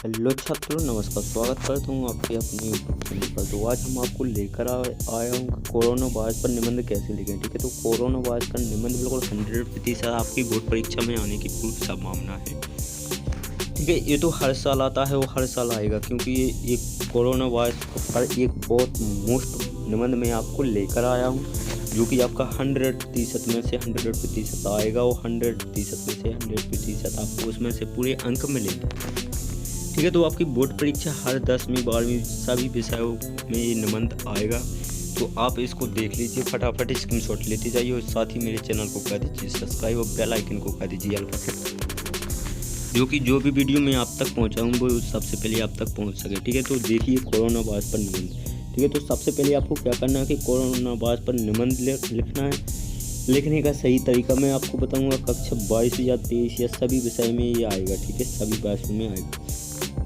Hello छात्रों, नमस्कार। स्वागत करता हूँ आपके अपने यूट्यूब चैनल पर। तो आज हम आपको लेकर आया हूँ कि कोरोना वायरस पर निबंध कैसे लिखें। ठीक है, तो कोरोना वायरस का निबंध बिल्कुल 100% आपकी बोर्ड परीक्षा में आने की पूरी संभावना है। ठीक है, ये तो हर साल आता है, वो हर साल आएगा, क्योंकि ये कोरोना वायरस पर एक बहुत मोस्ट निबंध में आपको लेकर आया हूँ, जो कि आपका 100% में से 100% आएगा। वो 100% में से 100% आपको उसमें से पूरे अंक मिलेंगे। ठीक है, तो आपकी बोर्ड परीक्षा हर 10वीं 12वीं सभी विषयों में ये निबंध आएगा। तो आप इसको देख लीजिए, फटाफट स्क्रीनशॉट लेते जाइए और साथ ही मेरे चैनल को कर दीजिए सब्सक्राइब और बेल आइकन को कर दीजिए ऑल पर, जो कि जो भी वीडियो मैं आप तक पहुंचाऊं वो सबसे पहले आप तक पहुंच सके। ठीक है, तो देखिए कोरोना वायरस पर निबंध। ठीक है, तो सबसे पहले आपको क्या करना है कि कोरोना वायरस पर निबंध लिखना है। लिखने का सही तरीका मैं आपको बताऊंगा। कक्षा 22 या 23 या सभी विषय में ये आएगा। ठीक है, सभी भाषाओं में आएगा।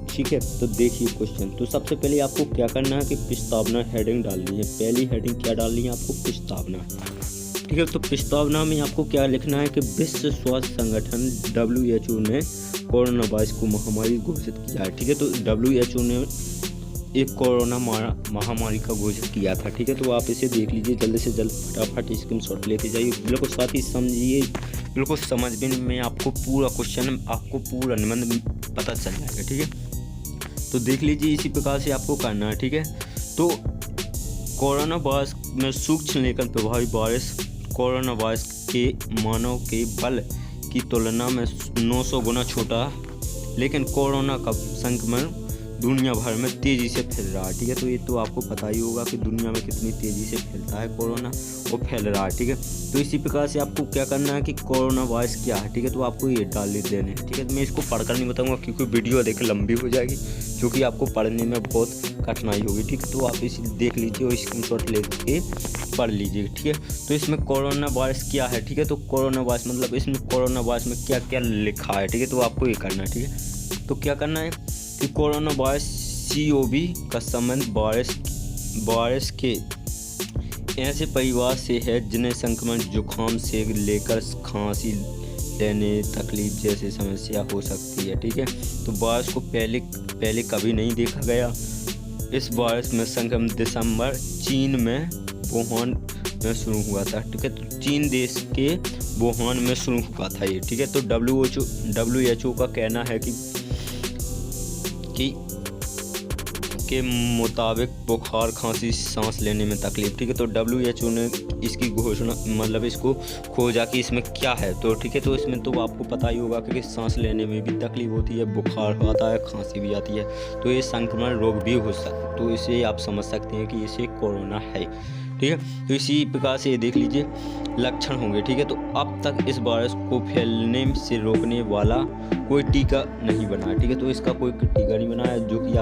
ठीक है, तो देखिए क्वेश्चन। तो सबसे पहले आपको क्या करना है कि प्रस्तावना हेडिंग डालनी है। पहली हेडिंग क्या डालनी है आपको? प्रस्तावना। ठीक है, तो प्रस्तावना में आपको क्या लिखना है कि विश्व स्वास्थ्य संगठन WHO ने कोरोना वायरस को महामारी घोषित किया है। ठीक है, तो WHO ने एक कोरोना महामारी का घोषित किया था। ठीक है, तो आप इसे देख लीजिए जल्दी से जल्द, फटाफट स्क्रीनशॉट लेते जाइए। बिल्कुल साथ ही समझिए, बिल्कुल समझने में आपको पूरा क्वेश्चन, आपको पूरा निबंध पता चल जाएगा। ठीक है, तो देख लीजिए इसी प्रकार से आपको करना है। ठीक है, तो कोरोना वायरस में सूक्ष्म लेखन प्रभावी वायरस कोरोना वायरस के मानव के बल की तुलना में 900 गुना छोटा, लेकिन कोरोना का संक्रमण दुनिया भर में तेज़ी से फैल रहा है। ठीक है, तो ये तो आपको पता ही होगा कि दुनिया में कितनी तेज़ी से फैलता है कोरोना, वो फैल रहा है। ठीक है, तो इसी प्रकार से आपको क्या करना है कि कोरोना वायरस क्या है। ठीक है, तो आपको ये डाल देने हैं। ठीक है, तो मैं इसको पढ़कर नहीं बताऊंगा क्योंकि वीडियो देख लंबी हो जाएगी, क्योंकि आपको पढ़ने में बहुत कठिनाई होगी। ठीक है, तो आप इसे देख लीजिए और स्क्रीनशॉट लेके पढ़ लीजिए। ठीक है, तो इसमें कोरोना वायरस क्या है। ठीक है, तो कोरोना वायरस मतलब इसमें कोरोना वायरस में क्या क्या लिखा है। ठीक है, तो आपको ये करना है। ठीक है, तो क्या करना है कि कोरोना वायरस COV का संबंध वायरस के ऐसे परिवार से है जिन्हें संक्रमण जुकाम से लेकर खांसी लेने तकलीफ जैसी समस्या हो सकती है। ठीक है, तो वायरस को पहले कभी नहीं देखा गया। इस वायरस में संक्रमण दिसंबर चीन में वुहान में शुरू हुआ था। ठीक है, तो चीन देश के वुहान में शुरू हुआ था ये। ठीक है, तो WHO का कहना है कि के मुताबिक बुखार, खांसी, सांस लेने में तकलीफ। ठीक है, तो WHO ने इसकी घोषणा मतलब इसको खोजा कि इसमें क्या है। तो ठीक है, तो इसमें तो आपको पता ही होगा कि सांस लेने में भी तकलीफ होती है, बुखार आता है, खांसी भी आती है, तो ये संक्रमण रोग भी हो सकता है। तो इसे आप समझ सकते हैं कि इसे कोरोना है। ठीक है, तो इसी प्रकार से ये देख लीजिए लक्षण होंगे। ठीक है, तो अब तक इस वायरस को फैलने से रोकने वाला कोई टीका नहीं बना है। ठीक है, तो इसका कोई टीका नहीं बना है, जो कि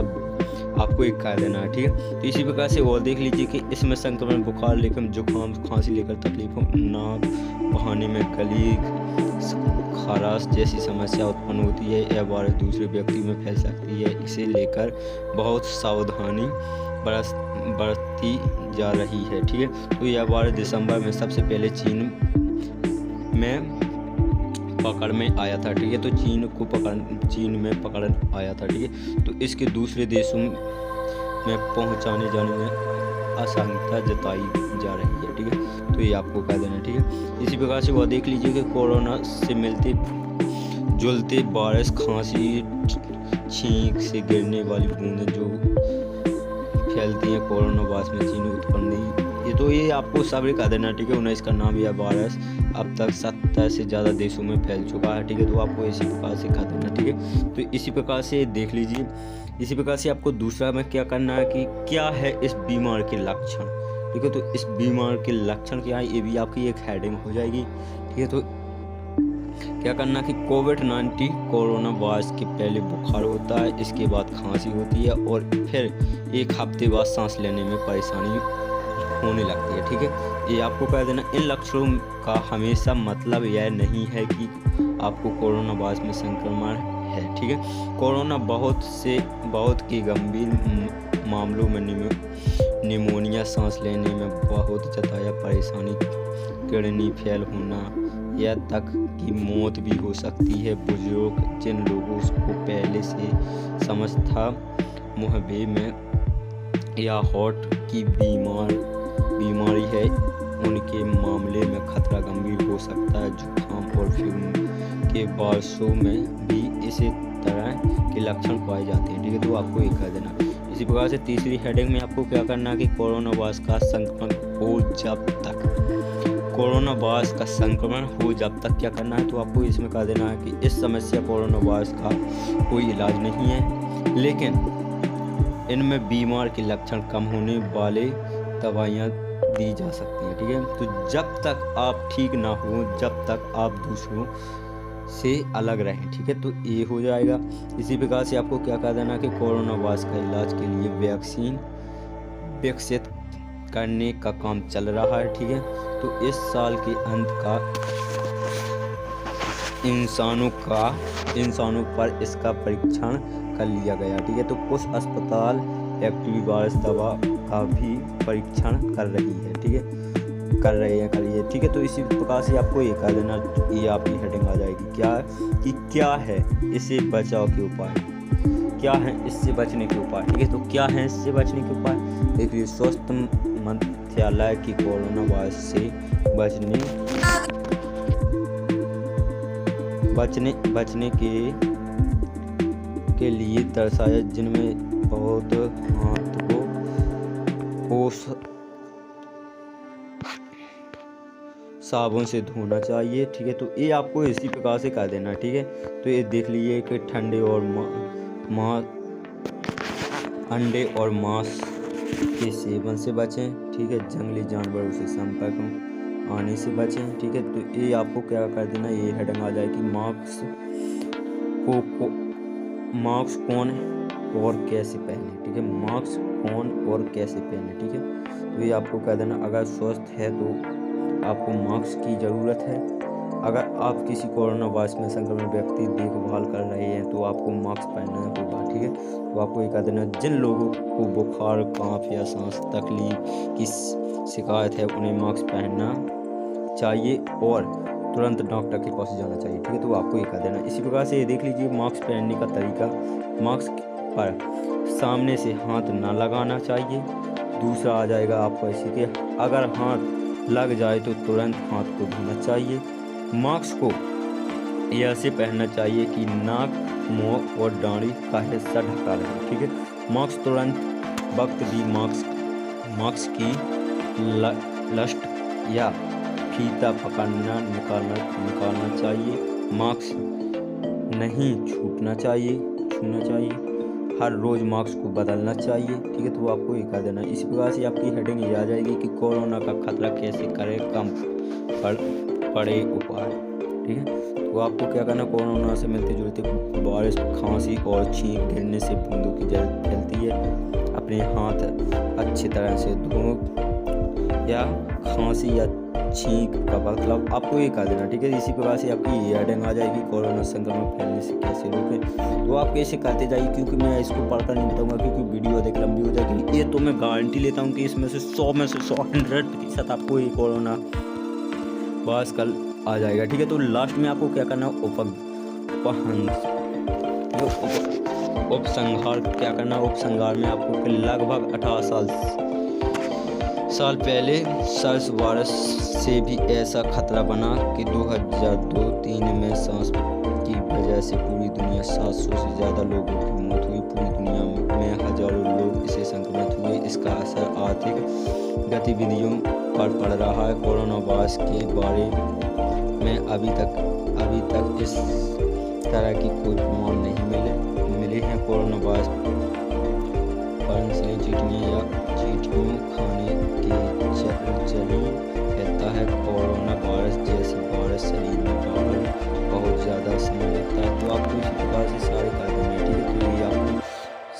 आपको एक कर देना है। ठीक है, तो इसी प्रकार से और देख लीजिए कि इसमें संक्रमण बुखार लेकर जुकाम, खांसी लेकर तकलीफ, नाक बहाने में गली, खराश जैसी समस्या उत्पन्न होती है। यह वायरस दूसरे व्यक्ति में फैल सकती है। इसे लेकर बहुत सावधानी बरती जा रही है। ठीक है, तो यह वायरस दिसंबर में सबसे पहले चीन में पकड़ में आया था। ठीक है, तो चीन में पकड़ आया था। ठीक है, तो इसके दूसरे देशों में पहुंचाने जाने में आसानियत जताई जा रही है। ठीक है, तो ये आपको कह देना। ठीक है, इसी प्रकार से वह देख लीजिए कि कोरोना से मिलते जुलते वायरस खांसी, छींक से गिरने वाली बूंदें जो फैलती हैं कोरोना वायरस में चीन उत्पन्न नहीं। ये आपको सब कह देना। ठीक है, 19 का नाम यह वायरस अब तक 70 से ज़्यादा देशों में फैल चुका है। ठीक है, तो आपको इसी प्रकार से कह देना। ठीक है, तो इसी प्रकार से देख लीजिए। इसी प्रकार से आपको दूसरा में क्या करना है कि क्या है इस बीमार के लक्षण। ठीक है, तो इस बीमार के लक्षण क्या है, ये भी आपकी एक हेडिंग हो जाएगी। ठीक है, तो क्या करना कि कोविड-19 कोरोना वायरस के पहले बुखार होता है, इसके बाद खांसी होती है और फिर एक हफ्ते बाद सांस लेने में परेशानी होने लगती है। ठीक है, ये आपको कह देना। इन लक्षणों का हमेशा मतलब यह नहीं है कि आपको कोरोना वायरस में संक्रमण है। ठीक है, कोरोना बहुत की गंभीर मामलों में निमोनिया, सांस लेने में बहुत ज़्यादा परेशानी, किडनी फेल होना या तक की मौत भी हो सकती है। बुजुर्ग, जिन लोगों को पहले से समस्या, मुहब्बे में या हार्ट की बीमारी है, उनके मामले में खतरा गंभीर हो सकता है। जुकाम और फ्लू के बारिशों में भी इसी तरह के लक्षण पाए जाते हैं। ठीक है, तो आपको ये कर देना। इसी प्रकार से तीसरी हेडिंग में आपको क्या करना है कि कोरोना वायरस का संक्रमण हो जब जब तक क्या करना है, तो आपको इसमें कर देना है कि इस समस्या कोरोना वायरस का कोई इलाज नहीं है, लेकिन इनमें बीमार के लक्षण कम होने वाले दवाइयाँ दी जा सकती हैं। ठीक है, तो जब तक आप ठीक ना हो, जब तक आप दूसरों से अलग रहें। ठीक है, तो ये हो जाएगा। इसी प्रकार से आपको क्या कर देना कि कोरोना वायरस का इलाज के लिए वैक्सीन विकसित करने का काम चल रहा है। ठीक है, तो इस साल के अंत का इंसानों पर इसका परीक्षण कर लिया गया। ठीक है, तो कुछ अस्पताल एक्टिव वायरस दवा का भी परीक्षण कर रही है। ठीक है, करिए। ठीक है, तो इसी प्रकार से आपको ये कर देना, ये आपकी हेडिंग आ जाएगी क्या है इससे बचाव के उपाय, क्या है इससे बचने के उपाय। ठीक है, तो क्या है इससे बचने के उपाय, देखिए स्वास्थ्य मंत्रालय की कोरोना वायरस से बचने के लिए दर्शाया, जिनमें बहुत हाथ को साबुन से धोना चाहिए। ठीक है, तो ये आपको इसी प्रकार से कर देना। ठीक है, तो ये देख लीजिए कि ठंडे और मांस के सेवन से बचें। ठीक है, जंगली जानवरों से संपर्क आने से बचें। ठीक है, तो ये आपको क्या कर देना, ये हेडिंग आ जाएगी मास्क कौन और कैसे पहने। ठीक है, मास्क कौन और कैसे पहने। ठीक है, तो ये आपको कह देना, अगर स्वस्थ है तो आपको मास्क की ज़रूरत है। अगर आप किसी कोरोना वायरस में संक्रमित व्यक्ति देखभाल कर रहे हैं तो आपको मास्क पहनना होगा। ठीक है, तो आपको ये कह देना, जिन लोगों को बुखार, कांप या सांस तकलीफ की शिकायत है उन्हें मास्क पहनना चाहिए और तुरंत डॉक्टर के पास जाना चाहिए। ठीक है, तो आपको ये कह देना। इसी प्रकार से ये देख लीजिए मास्क पहनने का तरीका, मास्क पर सामने से हाथ ना लगाना चाहिए। दूसरा आ जाएगा आपको इसी के, अगर हाथ लग जाए तो तुरंत हाथ को धोना चाहिए। मास्क को ऐसे पहनना चाहिए कि नाक, मुंह और दाढ़ी का हिस्सा ढका रहे। ठीक है, मास्क तुरंत वक्त भी मास्क की लस्ट या फीता पकड़ना निकालना चाहिए। मास्क नहीं छूना चाहिए। हर रोज़ मास्क को बदलना चाहिए। ठीक है, तो आपको ये कर देना। इसी प्रकार से आपकी हेडिंग ये आ जाएगी कि कोरोना का खतरा कैसे करें कम, पड़े उपाय। ठीक है, तो आपको क्या करना, कोरोना से मिलते जुलते बारिश, खांसी और छींक गिरने से बूंदों की जल्द फैलती है। अपने हाथ अच्छी तरह से धो, या खांसी या छींक का मतलब आपको ये कर देना। ठीक है, इसी प्रकार से आपकी ये हेडिंग आ जाएगी, कोरोना संक्रमण फैलने से कैसे रोकें। तो आप कैसे करते जाइए, क्योंकि मैं इसको पढ़कर नहीं बताऊंगा, क्योंकि वीडियो अधिक लंबी हो जाएगी। ये तो मैं गारंटी लेता हूँ कि इसमें से 100% आपको ये कोरोना वायरस कल आ जाएगा। ठीक है, तो लास्ट में आपको क्या करना, उपसंहार क्या करना। उपसंहार में आपको लगभग 18 साल पहले सार्स वायरस से भी ऐसा खतरा बना कि 2002-03 में सांस की वजह से पूरी दुनिया 700 से ज़्यादा लोगों की मौत हुई। पूरी दुनिया में हजारों लोग इससे संक्रमित हुए। इसका असर आर्थिक गतिविधियों पर पड़ रहा है। कोरोना वायरस के बारे में अभी तक इस तरह की कोई प्रमाण नहीं मिले हैं। कोरोना वायरस पर चींटियों खाने के जरिए फैलता है। कोरोना वायरस जैसी वायरस शरीर में बाहर बहुत ज़्यादा समय लगता है। तो आपको इसी प्रकार से सारे कर देना। ठीक है, तो ये आपको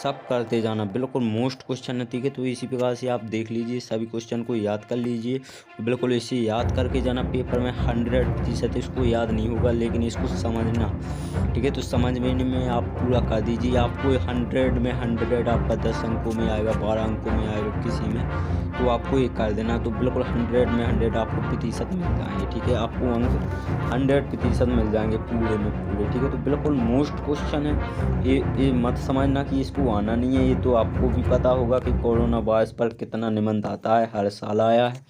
सब करते जाना, बिल्कुल मोस्ट क्वेश्चन है, ठीक है। तो इसी प्रकार से आप देख लीजिए, सभी क्वेश्चन को याद कर लीजिए, बिल्कुल इसे याद करके जाना पेपर में। 100% इसको याद नहीं होगा, लेकिन इसको समझना, ठीक है। तो समझने में आप पूरा कर दीजिए, आपको 100 में 100 आपका 10 अंकों में आएगा, 12 अंकों में आएगा किसी में, तो आपको ये कर देना। तो बिल्कुल 100 में 100 आपको प्रतिशत मिल जाएंगे, ठीक है। आपको अंक 100% मिल जाएंगे पूरे में पूरे, ठीक है। तो बिल्कुल मोस्ट क्वेश्चन है, ये मत समझना कि इसको आना नहीं है। ये तो आपको भी पता होगा कि कोरोना वायरस पर कितना निबंध आता है, हर साल आया है,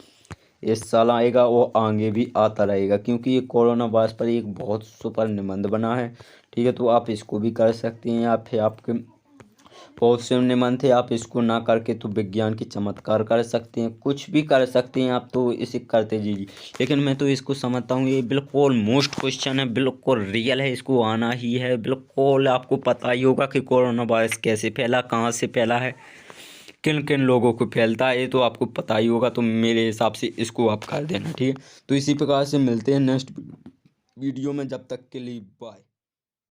इस साल आएगा, वो आगे भी आता रहेगा, क्योंकि ये कोरोना वायरस पर एक बहुत सुपर निबंध बना है, ठीक है। तो आप इसको भी कर सकते हैं, या फिर आपके बहुत से निबंध थे, आप इसको ना करके तो विज्ञान की चमत्कार कर सकते हैं, कुछ भी कर सकते हैं आप, तो इसे करते जाइए। लेकिन मैं तो इसको समझता हूँ ये बिल्कुल मोस्ट क्वेश्चन है, बिल्कुल रियल है, इसको आना ही है। बिल्कुल आपको पता ही होगा कि कोरोना वायरस कैसे फैला, कहाँ से फैला है, किन किन लोगों को फैलता है, ये तो आपको पता ही होगा। तो मेरे हिसाब से इसको आप कर देना, ठीक है। तो इसी प्रकार से मिलते हैं नेक्स्ट वीडियो में, जब तक के लिए बाय।